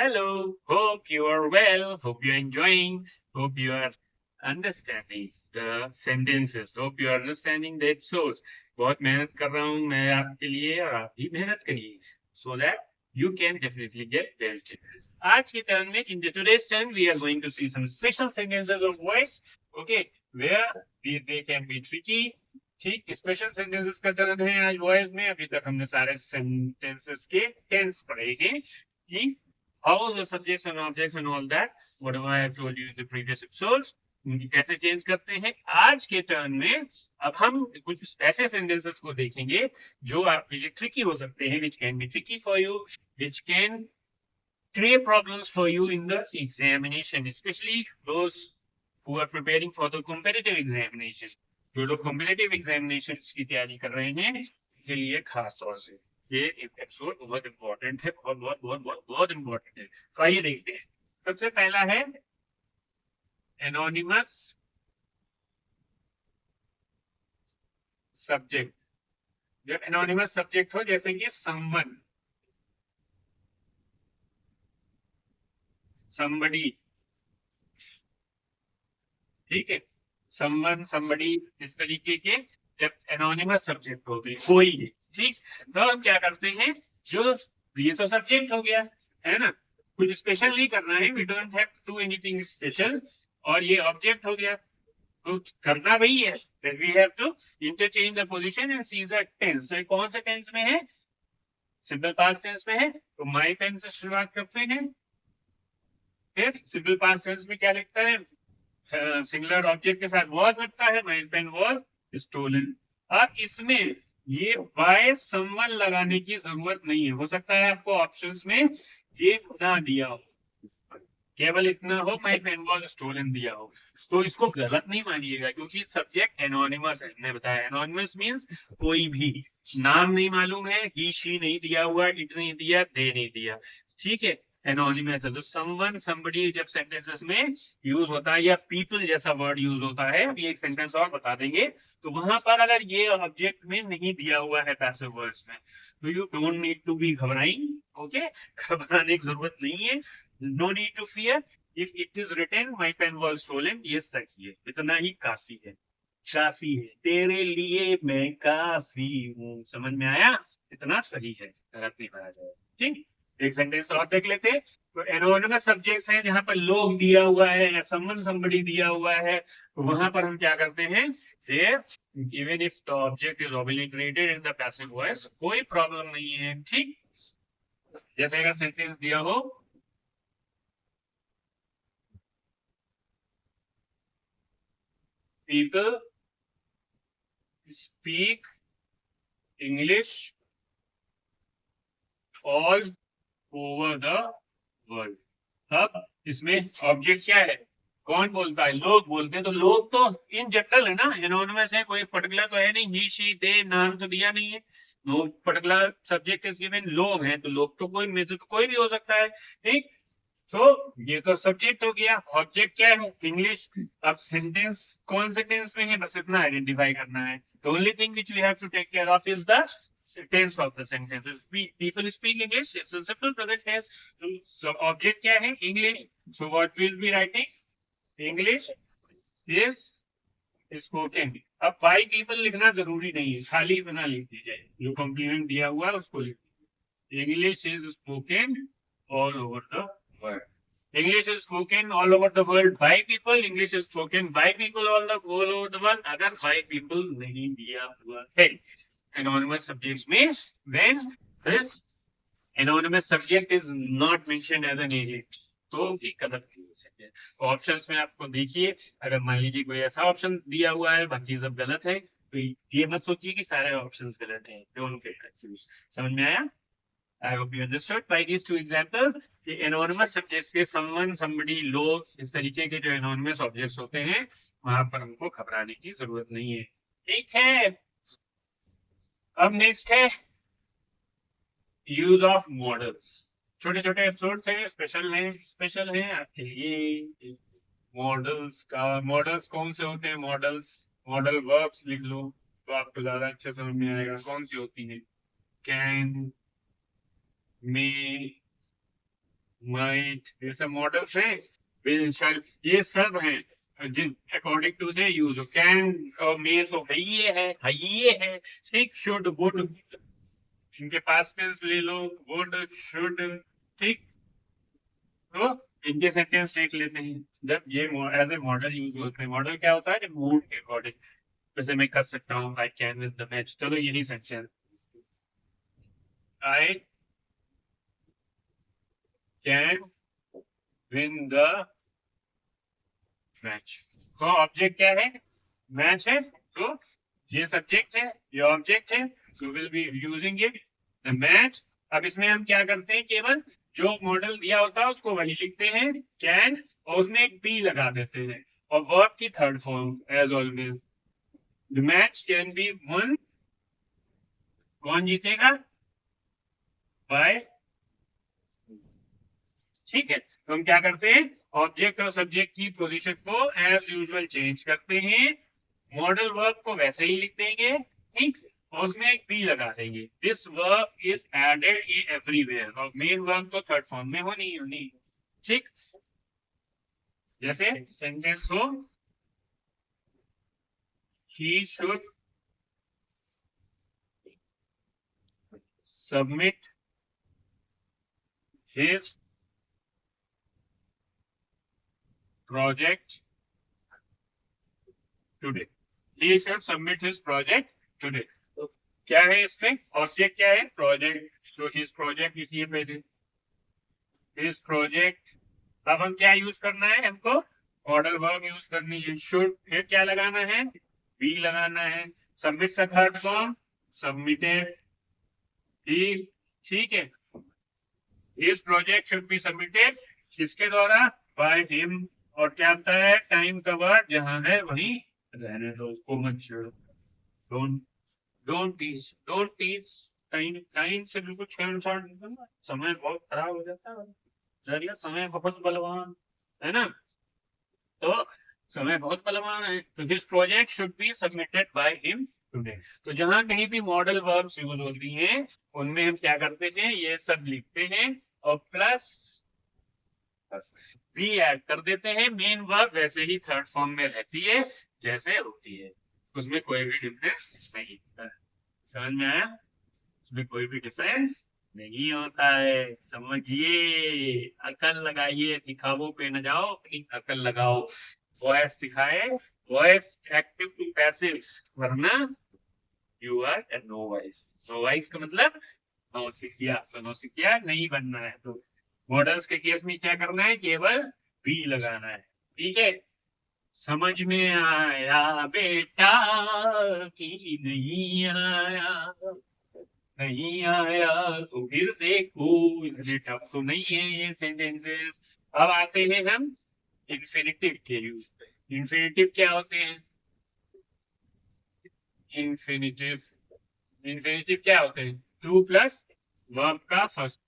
Hello, hope you are well, hope you are enjoying, hope you are understanding the sentences, hope you are understanding the episodes. बहुत मेहनत कर रहा हूँ मैं आपके लिए और आप भी मेहनत करिए so that you can definitely get well. आज के टर्न में in today's turn we are going to see some special sentences of voice, okay, where they can be tricky. ठीक, स्पेशल सेंटेंसेस का टर्न है आज वॉइस में. अभी तक हमने सारे सेंटेंसेस के टेंस पढ़े हैं कि how the subjects and objects and all that, whatever I have told you in the previous episodes, उनकी कैसे चेंज करते हैं. आज के टर्न में अब हम कुछ ऐसे सेंटेंसेस को देखेंगे जो आपके लिए ट्रिकी हो सकते हैं, which can be tricky for you, which can create problems for you in the examination, especially those who are preparing for the competitive examination. जो लोग competitive examinations की तैयारी कर रहे हैं इसके लिए खास तौर से ये एपिसोड बहुत इंपॉर्टेंट है, बहुत बहुत बहुत बहुत बहुत इंपॉर्टेंट है. तो आइए देखते हैं. सबसे पहला है एनोनिमस सब्जेक्ट. जब एनोनिमस सब्जेक्ट हो जैसे कि समवन, समबडी, ठीक है, समवन, समबडी, इस तरीके के जब एनोनिमस सब्जेक्ट हो गए कोई है, ठीक, तो हम क्या करते हैं, जो ये तो सब्जेक्ट हो गया है ना, कुछ स्पेशल नहीं करना है, we don't have to do anything special. और ये ऑब्जेक्ट हो गया तो करना वही है, then we have to interchange the position and see the tense. तो ये कौन से टेंस में है, सिंपल पास्ट टेंस में है, तो माई पेन से शुरुआत करते हैं. फिर सिंपल पास्ट टेंस में क्या लिखता है, सिंगुलर ऑब्जेक्ट के साथ वॉज लगता है, माई पेन वॉज स्टोलन. अब इसमें ये बाय समवन लगाने की जरूरत नहीं है, हो सकता है आपको ऑप्शंस में ये ना दिया हो, केवल इतना हो माई पेन वॉज स्टोलन दिया हो, तो इसको गलत नहीं मानिएगा क्योंकि सब्जेक्ट एनोनिमस है. मैंने बताया एनोनिमस मींस कोई भी, नाम नहीं मालूम है, ही शी नहीं दिया हुआ, इट नहीं दिया, दे नहीं दिया, ठीक है, एनोनिमस है. तो समवन, समबडी जब सेंटेंसेस में यूज होता है या पीपल जैसा वर्ड यूज होता है, अभी एक सेंटेंस और बता देंगे, तो वहां पर अगर ये ऑब्जेक्ट में नहीं दिया हुआ है पैसिव वर्ड्स में, तो you don't need to be घबराइंग, ओके, घबराने की जरूरत नहीं है. No need to fear. If it is written, my pen was stolen, ये सही है, इतना ही काफी है, काफी है, तेरे लिए मैं काफी हूँ. समझ में आया, इतना सही है, गलत नहीं माना जाए. ठीक, एक सेंटेंस और देख लेते हैं. तो एनोनिमस सब्जेक्ट्स हैं जहां पर लोग दिया हुआ है या समवन समबडी दिया हुआ है, तो वहां पर हम क्या करते हैं, say even if the object is obliterated in the passive voice कोई प्रॉब्लम नहीं है. ठीक, जब अगर सेंटेंस दिया हो people speak English all over the world. अब इसमें ऑब्जेक्ट क्या है, कौन बोलता है, लोग बोलते हैं, तो लोग तो इन जनरल है ना, एनोनिमस है, कोई पर्टिकुलर तो है नहीं, ही शी दे नाम तो दिया नहीं है, no particular subject is given, लोग हैं, तो लोग तो कोई में से तो कोई भी हो सकता है. ठीक, तो ये तो सब्जेक्ट हो गया, ऑब्जेक्ट क्या है, इंग्लिश. अब सेंटेंस कौन से टेंस में है, बस इतना आइडेंटिफाई करना है. The only thing which we have to take care of is the tense of the sentence. People speak English, it's a simple present tense. So object क्या है, English. So what we'll be writing, English is spoken. अब by people लिखना जरूरी नहीं है, खाली इतना लिख दीजिए, जो कॉम्प्लीमेंट दिया हुआ है उसको लिख दीजिए. English is spoken all over the world. English is spoken all over the world by people. English is spoken by people all over the world. अगर by people नहीं दिया हुआ है anonymous subjects means when this anonymous subject is not mentioned as an agent, तो ये गलत है. Options में आपको देखिए, अगर मान लीजिए कोई ऐसा ऑप्शन दिया हुआ है बाकी सब गलत है, तो ये मत सोचिए कि सारे ऑप्शंस गलत हैं. Don't get confuse. समझ में आया? I hope you understood by these two examples. ये anonymous subjects के someone, somebody, लोग, इस तरीके के जो anonymous objects होते हैं वहां पर हमको घबराने की जरूरत नहीं है. ठीक है, अब नेक्स्ट है यूज ऑफ मॉडल्स. छोटे छोटे एपिसोड्स हैं, स्पेशल हैं आपके लिए. मॉडल्स का, मॉडल्स कौन से होते हैं, मॉडल्स, मॉडल वर्ब्स लिख लो तो आपको ज्यादा अच्छा समझ में आएगा कौन सी होती है. कैन, मे, माइट, ये सब मॉडल्स हैं। विल, शैल, ये सब हैं जिन according to the use. Can or may तो है ये है, ठीक। शुड, वुड, इनके पास टेंस ले लो, वुड, शुड, ठीक। तो इनके सेंटेंस देख लेते हैं जब ये एज ए मॉडल यूज होते हैं। मॉडल क्या होता है? जब मूड के अकॉर्डिंग, जैसे मैं कर सकता हूँ I can win the match. चलो यही sentence, I can win the match. तो ऑब्जेक्ट क्या है? मैच है। तो ये सब्जेक्ट है, ये ऑब्जेक्ट है, so will be using it the match. अब इसमें हम क्या करते हैं, केवल जो मॉडल दिया होता है उसको वही लिखते हैं, कैन, और उसमें एक बी लगा देते हैं, और वर्ब की third form as always. The match can be won, कौन जीतेगा? बाय, ठीक है। तो हम क्या करते हैं, ऑब्जेक्ट और सब्जेक्ट की पोजीशन को एज यूजुअल चेंज करते हैं, मॉडल वर्ब को वैसे ही लिख देंगे, ठीक, और उसमें एक बी लगा देंगे। This verb is added everywhere, और मेन वर्ब तो थर्ड फॉर्म में होनी ही होनी, ठीक। जैसे सेंटेंस हो, he should submit his project today, he should submit his project today. क्या है इसमें? ऑब्जेक्ट क्या है? प्रोजेक्ट। तो हिज प्रोजेक्ट इसलिए पहले हिज प्रोजेक्ट। अब हम क्या यूज करना है? हमको मॉडल वर्ब यूज करनी है, शुड, फिर क्या लगाना है? बी लगाना है। सबमिट का थर्ड फॉर्म सबमिटेड, ही, ठीक है। His project should be submitted, किसके द्वारा? By him. और क्या आता है? टाइम का वर्ड जहां है वहीं रहने दो, उसको मत छेड़ो। Don't, don't teach. Time, time से बिल्कुल छेड़छाड़ नहीं करना, समय बहुत खराब हो जाता है। चलिए, समय बहुत बलवान है ना, तो समय बहुत बलवान है। तो this project should be submitted by him today. तो जहां कहीं भी मॉडल वर्ब्स यूज होती हैं उनमें हम क्या करते हैं, ये सब लिखते हैं, और प्लस बी ऐड कर देते हैं। मेन वर्ब वैसे ही थर्ड फॉर्म में रहती है जैसे होती है, उसमें कोई भी डिफरेंस नहीं होता है। समझ में आया? उसमें कोई भी डिफरेंस नहीं होता है, समझिए। अकल लगाइए, दिखावो पे न जाओ, अपनी अकल लगाओ। वॉइस सिखाए, वॉइस एक्टिव टू पैसिव, वरना you are a no voice. No voice का मतलब नौसिखिया, तो नौसिखिया नहीं बनना है। तो मॉडल्स के केस में क्या करना है? केवल बी लगाना है, ठीक है। समझ में आया बेटा कि नहीं आया? नहीं आया तो फिर देखो, इतने टफ तो नहीं है ये सेंटेंसेस। अब आते हैं हम इंफिनिटिव के यूज पे। इंफिनिटिव क्या होते हैं? इंफिनिटिव, इंफिनिटिव क्या होते हैं? टू प्लस वर्ब का फर्स्ट,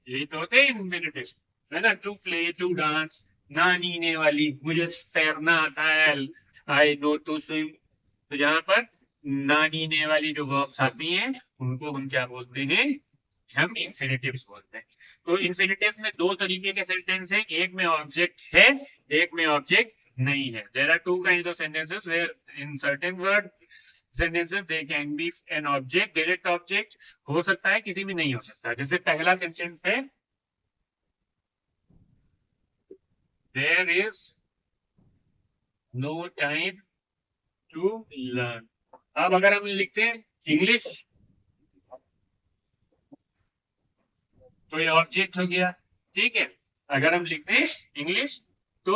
यही तो होते हैं इंफिनिटिव, है ना। टू प्ले, टू डांस, ना नीने वाली, मुझे तैरना आता है, आई नो टू स्विम। तो जहां पर ना नीने वाली जो वर्ब्स आती हैं उनको हम क्या बोलते हैं? हम इंफिनिटिव्स बोलते हैं। तो इंफिनिटिव्स में दो तरीके के सेंटेंस हैं, एक में ऑब्जेक्ट है, एक में ऑब्जेक्ट नहीं है। There are two kinds of sentences where in certain word sentences they can be an object, direct object हो सकता है, किसी में नहीं हो सकता। जैसे पहला सेंटेंस है, there is no time to learn. अब अगर हम लिखते हैं इंग्लिश, तो ये ऑब्जेक्ट हो गया, ठीक है। अगर हम लिखते हैं इंग्लिश तो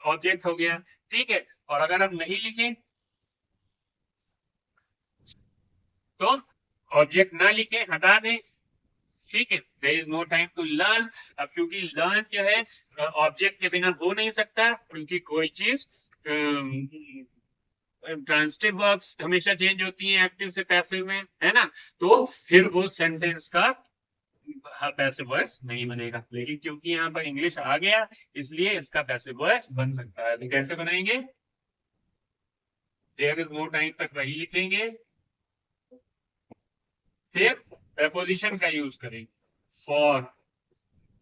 ऑब्जेक्ट हो गया, ठीक है। और अगर हम नहीं लिखें तो ऑब्जेक्ट ना लिखें, हटा दें, ठीक है। There is no time to learn. अब क्योंकि लर्न क्या है, ऑब्जेक्ट के बिना हो नहीं सकता, क्योंकि कोई चीज ट्रांसिटिव वर्ब्स हमेशा चेंज होती हैं एक्टिव से पैसिव में, है ना। तो फिर वो सेंटेंस का पैसिव वॉइस नहीं बनेगा। लेकिन क्योंकि यहाँ पर इंग्लिश आ गया इसलिए इसका पैसिव वॉइस बन सकता है। तो कैसे बनाएंगे? देयर इज नो टाइम तक वही लिखेंगे, फिर प्रपोजिशन का यूज करेंगे फॉर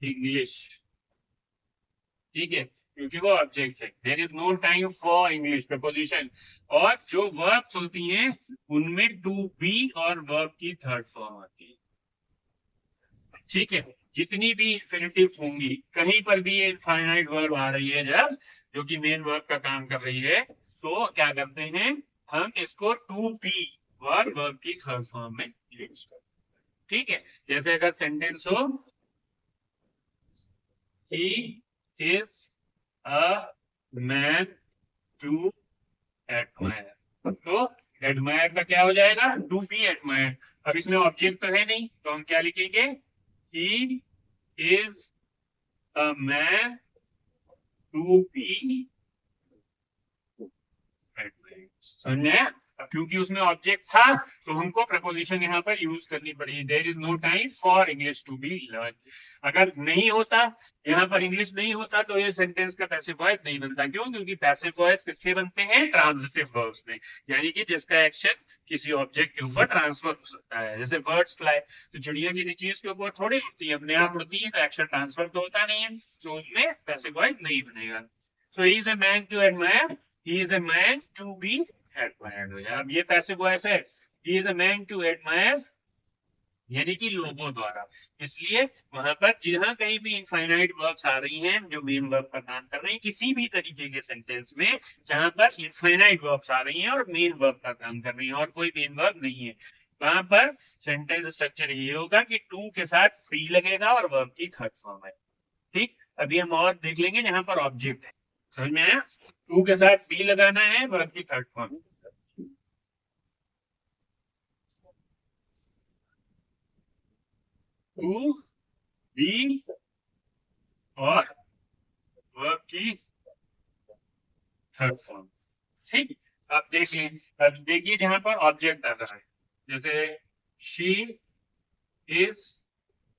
इंग्लिश, ठीक है, क्योंकि वो ऑब्जेक्ट है। There is no time for English preposition. और जो वर्ब्स होती हैं उनमें टू बी और वर्ब की थर्ड फॉर्म आती है, ठीक है। जितनी भी इंफिनिटिव्स होंगी, कहीं पर भी ये इनफाइनाइट वर्ब आ रही है जब, जो कि मेन वर्ब का काम कर रही है, तो क्या करते हैं हम इसको टू बी और वर्ब की थर्ड फॉर्म में यूज करते हैं, ठीक है। जैसे अगर सेंटेंस हो he is a man to admire, तो एडमायर का क्या हो जाएगा, टू बी एडमायर। अब इसमें ऑब्जेक्ट तो है नहीं, तो हम क्या लिखेंगे, he is a man to be admired, समझ में आया? अब क्योंकि उसमें ऑब्जेक्ट था तो हमको प्रपोजिशन यहाँ पर यूज करनी पड़ी, there is no time for English to be learn. अगर नहीं होता, यहाँ पर इंग्लिश नहीं होता, तो ये सेंटेंस का पैसिव वॉइस नहीं बनता। क्यों? क्योंकि पैसिव वॉइस किसके बनते हैं, ट्रांजिटिव वर्ब्स में, यानी कि जिसका एक्शन किसी ऑब्जेक्ट के ऊपर ट्रांसफर हो सकता है। जैसे बर्ड्स फ्लाई, तो चिड़िया किसी चीज के ऊपर थोड़ी उड़ती है, अपने आप उड़ती है, तो एक्शन ट्रांसफर तो होता नहीं है, तो उसमें पैसिव वॉइस नहीं बनेगा। So he is a man to admire, he is a man to be admired हो जाए। अब ये पैसिव वॉइस है, he is a man to admire, यानी कि लोगों द्वारा। इसलिए वहां पर जहां कहीं भी इनफाइनाइट वर्ब्स आ रही हैं जो मेन वर्ब का काम कर रही हैं, किसी भी तरीके के सेंटेंस में जहां पर इनफाइनाइट वर्ब्स आ रही हैं और मेन वर्ब का काम कर रही हैं और कोई मेन वर्ब नहीं है, वहां पर सेंटेंस स्ट्रक्चर ये होगा कि टू के साथ बी लगेगा और वर्ब की थर्ड फॉर्म है, ठीक। अभी हम और देख लेंगे जहां पर ऑब्जेक्ट है, समझ में आया? टू के साथ बी लगाना है, वर्ब की थर्ड फॉर्म। टू बी और वर्ब की थर्ड फॉर्म, ठीक। आप देख लें, अब देखिए जहां पर ऑब्जेक्ट आ रहा है, जैसे she is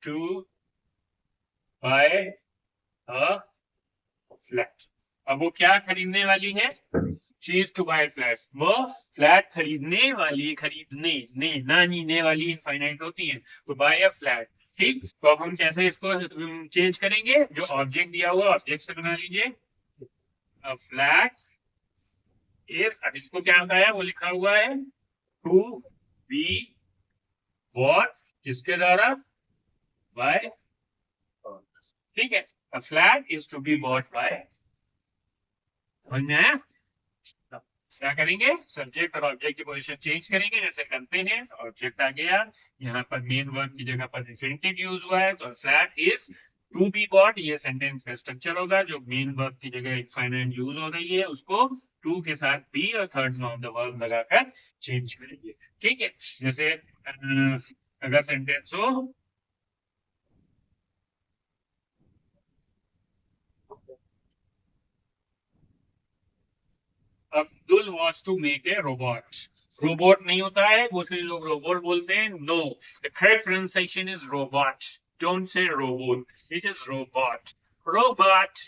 to buy a flat. अब वो क्या खरीदने वाली है, चीज टू बाय फ्लैट, वो फ्लैट खरीदने वाली, खरीदने ने ना नीने वाली इनफाइनाइट होती है, तो बाय अ फ्लैट, ठीक। तो अब हम कैसे इसको चेंज करेंगे, जो ऑब्जेक्ट दिया हुआ ऑब्जेक्ट से बना लीजिए, अ फ्लैट इज, अब इसको क्या बताया, वो लिखा हुआ है टू बी बॉट, किसके द्वारा, बाय, ठीक है। A flat is to be bought by, समझ में आया? क्या करेंगे, सब्जेक्ट और ऑब्जेक्ट की पोजीशन चेंज करेंगे, जैसे करते हैं। ऑब्जेक्ट आ गया, यहाँ पर मेन वर्ब की जगह पर इंफिनिटिव यूज हुआ है, तो flat is to be bought, ये सेंटेंस का स्ट्रक्चर होगा। जो मेन वर्ब की जगह इनफाइनाइट यूज हो रही है, उसको टू के साथ बी और third form of the verb लगाकर चेंज करेंगे, ठीक है। जैसे अगर सेंटेंस हो Abdul was to make a robot, robot नहीं होता है, दूसरे लोग रोबोट बोलते हैं, no, the correct pronunciation is robot, don't say robot, it is robot, robot,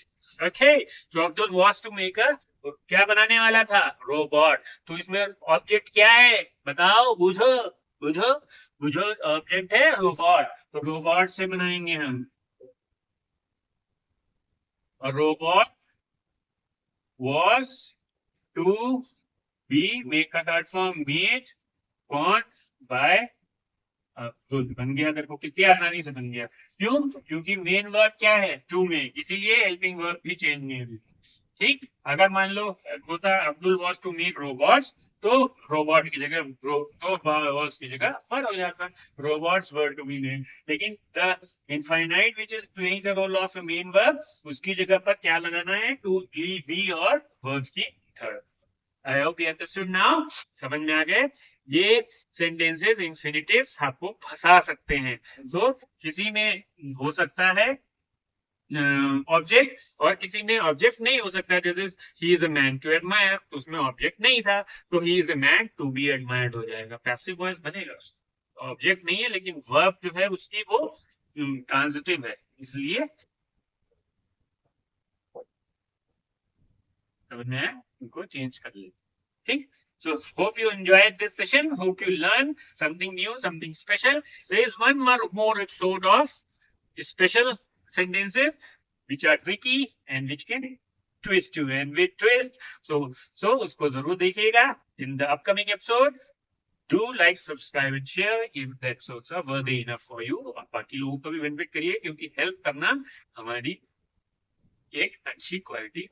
okay. तो Abdul was to make a, क्या बनाने वाला था, रोबोट। तो इसमें ऑब्जेक्ट क्या है, बताओ, बुझो, बुझो, बुझो, ऑब्जेक्ट है रोबोट, तो रोबोट से बनाएंगे हम, और robot was to be, make का थर्ड फॉर्म मेड, कौन, बाय अब्दुल, बन गया। देखो कितनी आसानी से बन गया, क्यों, क्योंकि मेन वर्ब क्या है, टू में, इसीलिए हेल्पिंग वर्ब भी चेंज नहीं हुई, ठीक। अगर मान लो होता Abdul was to make robots, तो रोबोट की जगह वॉज की जगह पर हो जाता, robots were to be named. लेकिन the infinite which is playing the role of a main verb, उसकी जगह पर क्या लगाना है, टू बी और वर्ब की third. I hope you understood now, समझ में आ गए? ये सेंटेंसेस इंफिनिटिव्स आपको फंसा सकते हैं, तो किसी में हो सकता है ऑब्जेक्ट और किसी में ऑब्जेक्ट नहीं हो सकता। जैसे he is a man to admire, तो उसमें ऑब्जेक्ट नहीं था, तो he is a man to be admired हो जाएगा, पैसिव वॉइस बनेगा। ऑब्जेक्ट नहीं है लेकिन वर्ब जो है उसकी वो ट्रांजिटिव है, इसलिए समझ में आया, उनको चेंज कर ले, ठीक। So hope you enjoyed this session. Hope you learned something new, something special. There is one more episode of special sentences which are tricky and which can twist you, and with twist, so usko zarur dekhiyega in the upcoming episode. Do like, subscribe and share if the episodes are worthy enough for you. और बाकी लोगों को भी benefit करिए, क्योंकि help करना हमारी एक अच्छी क्वालिटी